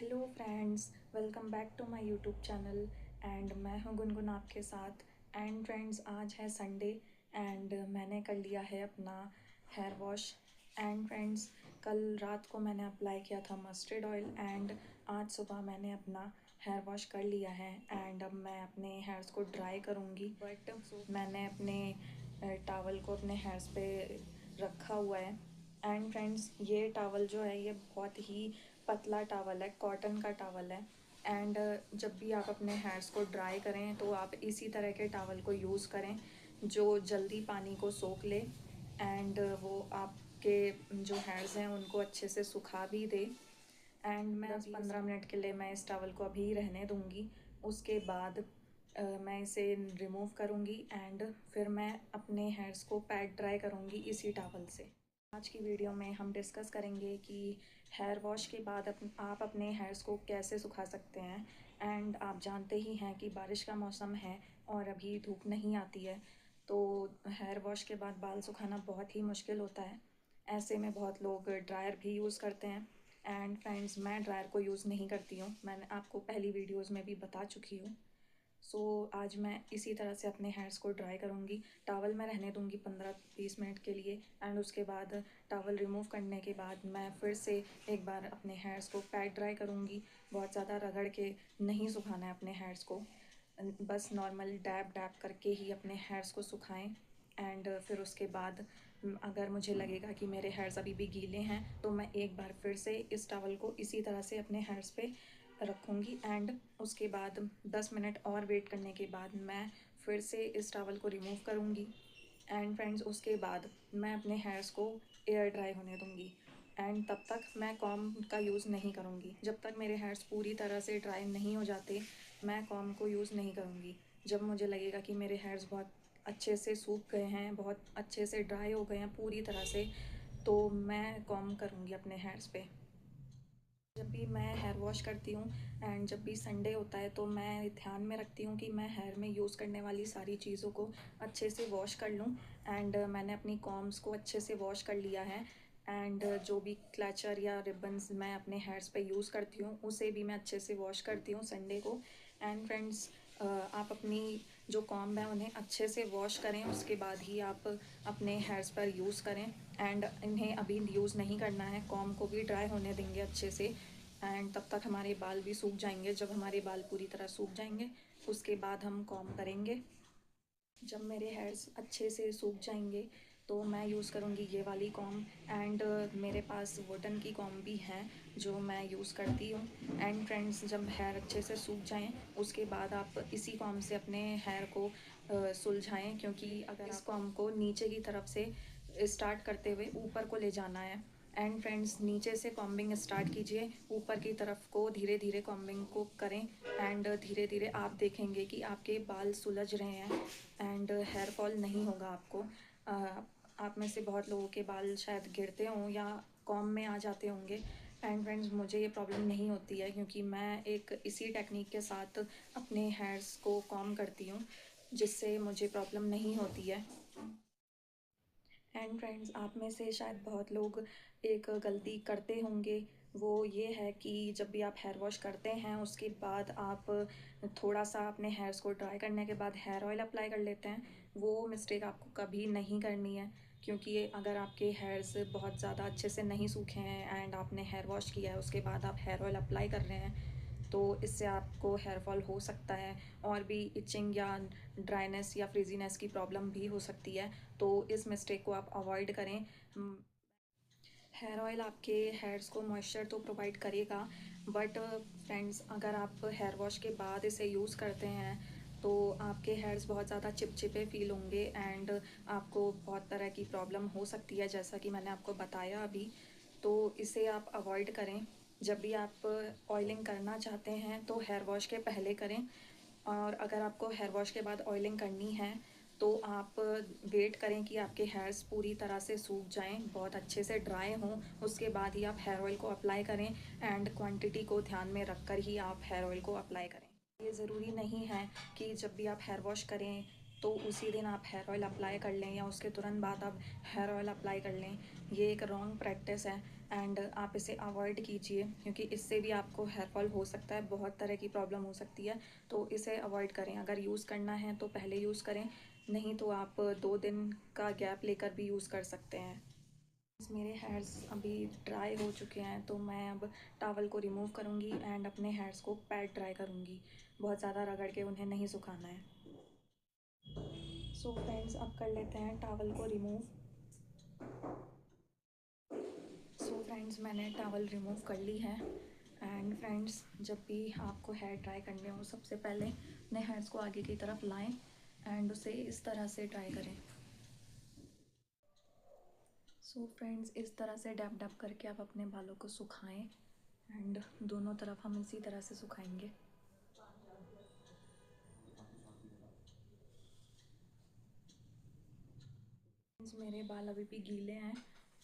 Hello friends, welcome back to my YouTube channel. And मैं हूं गुनगुन आपके साथ। एंड फ्रेंड्स, आज है संडे एंड मैंने कर लिया है अपना हेयर वॉश। एंड फ्रेंड्स, कल रात को मैंने अप्लाई किया था मस्टर्ड ऑयल एंड आज सुबह मैंने अपना हेयर वॉश कर लिया है। एंड अब मैं अपने हेयर्स को ड्राई करूँगी, बट मैंने अपने टॉवल को अपने हेयर्स पे रखा हुआ है। एंड फ्रेंड्स, ये टॉवल जो है ये बहुत ही पतला टॉवल है, कॉटन का टॉवल है। एंड जब भी आप अपने हेयर्स को ड्राई करें तो आप इसी तरह के टॉवल को यूज़ करें जो जल्दी पानी को सोख ले एंड वो आपके जो हेयर्स हैं उनको अच्छे से सुखा भी दे। एंड मैं 10-15 मिनट के लिए मैं इस टॉवल को अभी रहने दूँगी। उसके बाद मैं इसे रिमूव करूँगी एंड फिर मैं अपने हेयर्स को पैड ड्राई करूँगी इसी टॉवल से। आज की वीडियो में हम डिस्कस करेंगे कि हेयर वॉश के बाद आप अपने हेयर्स को कैसे सुखा सकते हैं। एंड आप जानते ही हैं कि बारिश का मौसम है और अभी धूप नहीं आती है, तो हेयर वॉश के बाद बाल सुखाना बहुत ही मुश्किल होता है। ऐसे में बहुत लोग ड्रायर भी यूज़ करते हैं। एंड फ्रेंड्स, मैं ड्रायर को यूज़ नहीं करती हूँ, मैंने आपको पहली वीडियोज़ में भी बता चुकी हूँ। आज मैं इसी तरह से अपने हेयर्स को ड्राई करूँगी। टॉवल मैं रहने दूँगी 15-20 मिनट के लिए एंड उसके बाद टॉवल रिमूव करने के बाद मैं फिर से एक बार अपने हेयर्स को पैड ड्राई करूँगी। बहुत ज़्यादा रगड़ के नहीं सुखाना है अपने हेयर्स को, बस नॉर्मल डैब डैब करके ही अपने हेयर्स को सुखाएं। एंड फिर उसके बाद अगर मुझे लगेगा कि मेरे हेयर्स अभी भी गीले हैं तो मैं एक बार फिर से इस टॉवल को इसी तरह से अपने हेयर्स पे रखूँगी। एंड उसके बाद 10 मिनट और वेट करने के बाद मैं फिर से इस टॉवल को रिमूव करूँगी। एंड फ्रेंड्स, उसके बाद मैं अपने हेयर्स को एयर ड्राई होने दूँगी। एंड तब तक मैं कॉम का यूज़ नहीं करूँगी। जब तक मेरे हेयर्स पूरी तरह से ड्राई नहीं हो जाते मैं कॉम को यूज़ नहीं करूँगी। जब मुझे लगेगा कि मेरे हेयर्स बहुत अच्छे से सूख गए हैं, बहुत अच्छे से ड्राई हो गए हैं पूरी तरह से, तो मैं कॉम करूँगी अपने हेयर्स पे। जब भी मैं हेयर वॉश करती हूँ एंड जब भी संडे होता है तो मैं ध्यान में रखती हूँ कि मैं हेयर में यूज़ करने वाली सारी चीज़ों को अच्छे से वॉश कर लूँ। एंड मैंने अपनी कॉम्स को अच्छे से वॉश कर लिया है। एंड जो भी क्लचर या रिबन्स मैं अपने हेयर्स पे यूज़ करती हूँ उसे भी मैं अच्छे से वॉश करती हूँ संडे को। एंड फ्रेंड्स, आप अपनी जो कॉम्ब है उन्हें अच्छे से वॉश करें, उसके बाद ही आप अपने हेयर्स पर यूज़ करें। एंड इन्हें अभी यूज़ नहीं करना है, कॉम्ब को भी ड्राई होने देंगे अच्छे से। एंड तब तक हमारे बाल भी सूख जाएंगे। जब हमारे बाल पूरी तरह सूख जाएंगे उसके बाद हम कॉम्ब करेंगे। जब मेरे हेयर्स अच्छे से सूख जाएंगे तो मैं यूज़ करूँगी ये वाली कॉम्ब। एंड मेरे पास वुडन की कॉम्ब भी है जो मैं यूज़ करती हूँ। एंड फ्रेंड्स, जब हेयर अच्छे से सूख जाएं उसके बाद आप इसी कॉम्ब से अपने हेयर को सुलझाएं, क्योंकि अगर इस कॉम्ब को नीचे की तरफ से स्टार्ट करते हुए ऊपर को ले जाना है। एंड फ्रेंड्स, नीचे से कॉम्बिंग स्टार्ट कीजिए, ऊपर की तरफ को धीरे धीरे कॉम्बिंग को करें। एंड धीरे धीरे आप देखेंगे कि आपके बाल सुलझ रहे हैं एंड हेयर फॉल नहीं होगा आपको। आप में से बहुत लोगों के बाल शायद गिरते हों या कॉम्ब में आ जाते होंगे। एंड फ्रेंड्स, मुझे ये प्रॉब्लम नहीं होती है क्योंकि मैं एक इसी टेक्निक के साथ अपने हेयर्स को कॉम्ब करती हूँ, जिससे मुझे प्रॉब्लम नहीं होती है। एंड फ्रेंड्स, आप में से शायद बहुत लोग एक गलती करते होंगे, वो ये है कि जब भी आप हेयर वॉश करते हैं उसके बाद आप थोड़ा सा अपने हेयर्स को ड्राई करने के बाद हेयर ऑयल अप्लाई कर लेते हैं। वो मिस्टेक आपको कभी नहीं करनी है, क्योंकि अगर आपके हेयर्स बहुत ज़्यादा अच्छे से नहीं सूखे हैं एंड आपने हेयर वॉश किया है उसके बाद आप हेयर ऑयल अप्लाई कर रहे हैं तो इससे आपको हेयर फॉल हो सकता है और भी इचिंग या ड्राइनेस या फ्रीजीनेस की प्रॉब्लम भी हो सकती है। तो इस मिस्टेक को आप अवॉइड करें। हेयर ऑयल आपके हेयर्स को मॉइस्चर तो प्रोवाइड करेगा, बट फ्रेंड्स, अगर आप हेयर वॉश के बाद इसे यूज़ करते हैं तो आपके हेयर्स बहुत ज़्यादा चिपचिपे फील होंगे एंड आपको बहुत तरह की प्रॉब्लम हो सकती है, जैसा कि मैंने आपको बताया अभी। तो इसे आप अवॉइड करें। जब भी आप ऑयलिंग करना चाहते हैं तो हेयर वॉश के पहले करें, और अगर आपको हेयर वॉश के बाद ऑयलिंग करनी है तो आप वेट करें कि आपके हेयर्स पूरी तरह से सूख जाएं, बहुत अच्छे से ड्राई हों, उसके बाद ही आप हेयर ऑयल को अप्लाई करें। एंड क्वांटिटी को ध्यान में रखकर ही आप हेयर ऑयल को अप्लाई करें। ये ज़रूरी नहीं है कि जब भी आप हेयर वॉश करें तो उसी दिन आप हेयर ऑयल अप्लाई कर लें या उसके तुरंत बाद आप हेयर ऑयल अप्लाई कर लें, ये एक रॉन्ग प्रैक्टिस है एंड आप इसे अवॉइड कीजिए, क्योंकि इससे भी आपको हेयर फॉल हो सकता है, बहुत तरह की प्रॉब्लम हो सकती है। तो इसे अवॉइड करें। अगर यूज़ करना है तो पहले यूज़ करें, नहीं तो आप 2 दिन का गैप लेकर भी यूज़ कर सकते हैं। मेरे हेयर्स अभी ड्राई हो चुके हैं, तो मैं अब टॉवल को रिमूव करूँगी एंड अपने हेयर्स को पैड ड्राई करूँगी। बहुत ज़्यादा रगड़ के उन्हें नहीं सुखाना है। सो फ्रेंड्स, अब कर लेते हैं टॉवल को रिमूव। सो फ्रेंड्स, मैंने टॉवल रिमूव कर ली है। एंड फ्रेंड्स, जब भी आपको हेयर ड्राई करने हो, सबसे पहले अपने हेयर्स को आगे की तरफ लाएं एंड उसे इस तरह से ड्राई करें। सो फ्रेंड्स, इस तरह से डैप डैप करके आप अपने बालों को सुखाएं एंड दोनों तरफ हम इसी तरह से सुखाएंगे। मेरे बाल अभी भी गीले हैं,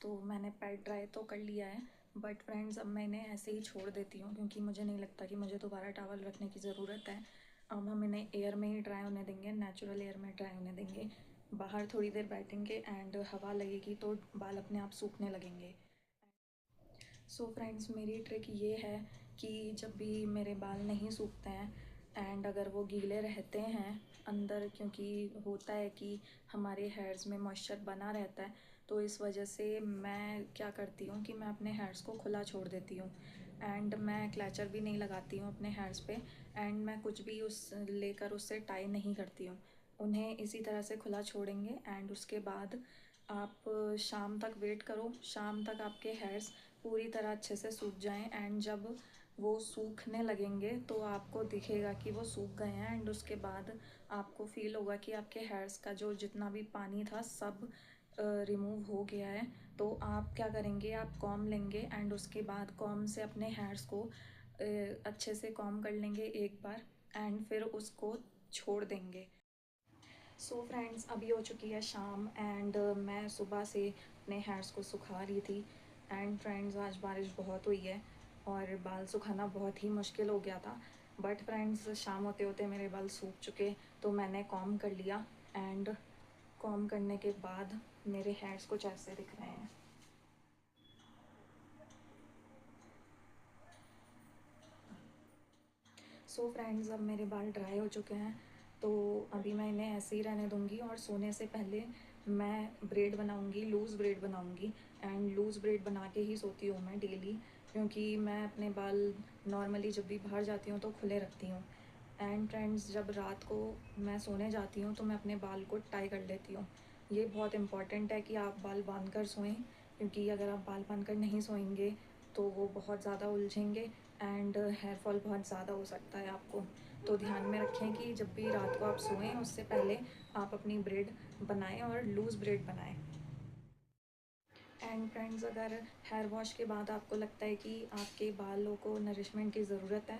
तो मैंने पैड ड्राई तो कर लिया है, बट फ्रेंड्स अब मैं इन्हें ऐसे ही छोड़ देती हूँ, क्योंकि मुझे नहीं लगता कि मुझे दोबारा टॉवल रखने की ज़रूरत है। अब हम इन्हें एयर में ही ड्राई होने देंगे, नेचुरल एयर में ड्राई होने देंगे। बाहर थोड़ी देर बैठेंगे एंड हवा लगेगी तो बाल अपने आप सूखने लगेंगे। सो फ्रेंड्स, मेरी ट्रिक ये है कि जब भी मेरे बाल नहीं सूखते हैं एंड अगर वो गीले रहते हैं अंदर, क्योंकि होता है कि हमारे हेयर्स में मॉइस्चर बना रहता है, तो इस वजह से मैं क्या करती हूँ कि मैं अपने हेयर्स को खुला छोड़ देती हूँ एंड मैं क्लचर भी नहीं लगाती हूँ अपने हेयर्स पे एंड मैं कुछ भी उस लेकर उससे टाई नहीं करती हूँ। उन्हें इसी तरह से खुला छोड़ेंगे एंड उसके बाद आप शाम तक वेट करो। शाम तक आपके हेयर्स पूरी तरह अच्छे से सूख जाएं एंड जब वो सूखने लगेंगे तो आपको दिखेगा कि वो सूख गए हैं एंड उसके बाद आपको फील होगा कि आपके हेयर्स का जो जितना भी पानी था सब रिमूव हो गया है। तो आप क्या करेंगे, आप कॉम लेंगे एंड उसके बाद कॉम से अपने हेयर्स को अच्छे से कॉम कर लेंगे एक बार एंड फिर उसको छोड़ देंगे। सो फ्रेंड्स, अभी हो चुकी है शाम एंड मैं सुबह से अपने हेयर्स को सुखा रही थी एंड फ्रेंड्स आज बारिश बहुत हुई है और बाल सुखाना बहुत ही मुश्किल हो गया था। बट फ्रेंड्स, शाम होते होते मेरे बाल सूख चुके, तो मैंने कॉम कर लिया एंड कॉम करने के बाद मेरे हेयर्स कुछ ऐसे दिख रहे हैं। सो फ्रेंड्स, अब मेरे बाल ड्राई हो चुके हैं, तो अभी मैं इन्हें ऐसे ही रहने दूँगी और सोने से पहले मैं ब्रेड बनाऊँगी, लूज़ ब्रेड बनाऊँगी एंड लूज़ ब्रेड बना के ही सोती हूँ मैं डेली, क्योंकि मैं अपने बाल नॉर्मली जब भी बाहर जाती हूँ तो खुले रखती हूँ। एंड फ्रेंड्स, जब रात को मैं सोने जाती हूँ तो मैं अपने बाल को टाई कर लेती हूँ। ये बहुत इम्पॉर्टेंट है कि आप बाल बांध कर सोएं, क्योंकि अगर आप बाल बांध कर नहीं सोएंगे तो वो बहुत ज़्यादा उलझेंगे एंड हेयर फॉल बहुत ज़्यादा हो सकता है आपको। तो ध्यान में रखें कि जब भी रात को आप सोएं उससे पहले आप अपनी ब्रेड बनाएं और लूज़ ब्रेड बनाएं। एंड फ्रेंड्स, अगर हेयर वॉश के बाद आपको लगता है कि आपके बालों को नरिशमेंट की ज़रूरत है,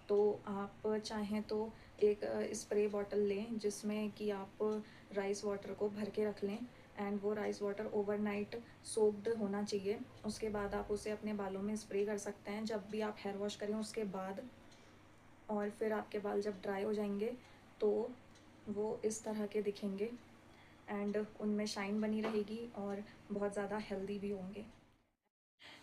तो आप चाहें तो एक स्प्रे बॉटल लें जिसमें कि आप राइस वाटर को भर के रख लें एंड वो राइस वाटर ओवरनाइट सोक्ड होना चाहिए। उसके बाद आप उसे अपने बालों में स्प्रे कर सकते हैं जब भी आप हेयर वॉश करें उसके बाद, और फिर आपके बाल जब ड्राई हो जाएंगे तो वो इस तरह के दिखेंगे एंड उनमें शाइन बनी रहेगी और बहुत ज़्यादा हेल्दी भी होंगे।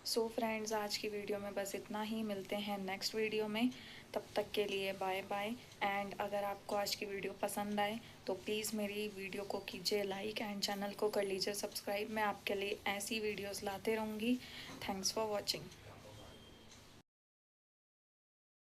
सो फ्रेंड्स, आज की वीडियो में बस इतना ही। मिलते हैं नेक्स्ट वीडियो में, तब तक के लिए बाय बाय। एंड अगर आपको आज की वीडियो पसंद आए तो प्लीज़ मेरी वीडियो को कीजिए लाइक एंड चैनल को कर लीजिए सब्सक्राइब। मैं आपके लिए ऐसी वीडियोस लाते रहूँगी। Thanks for watching.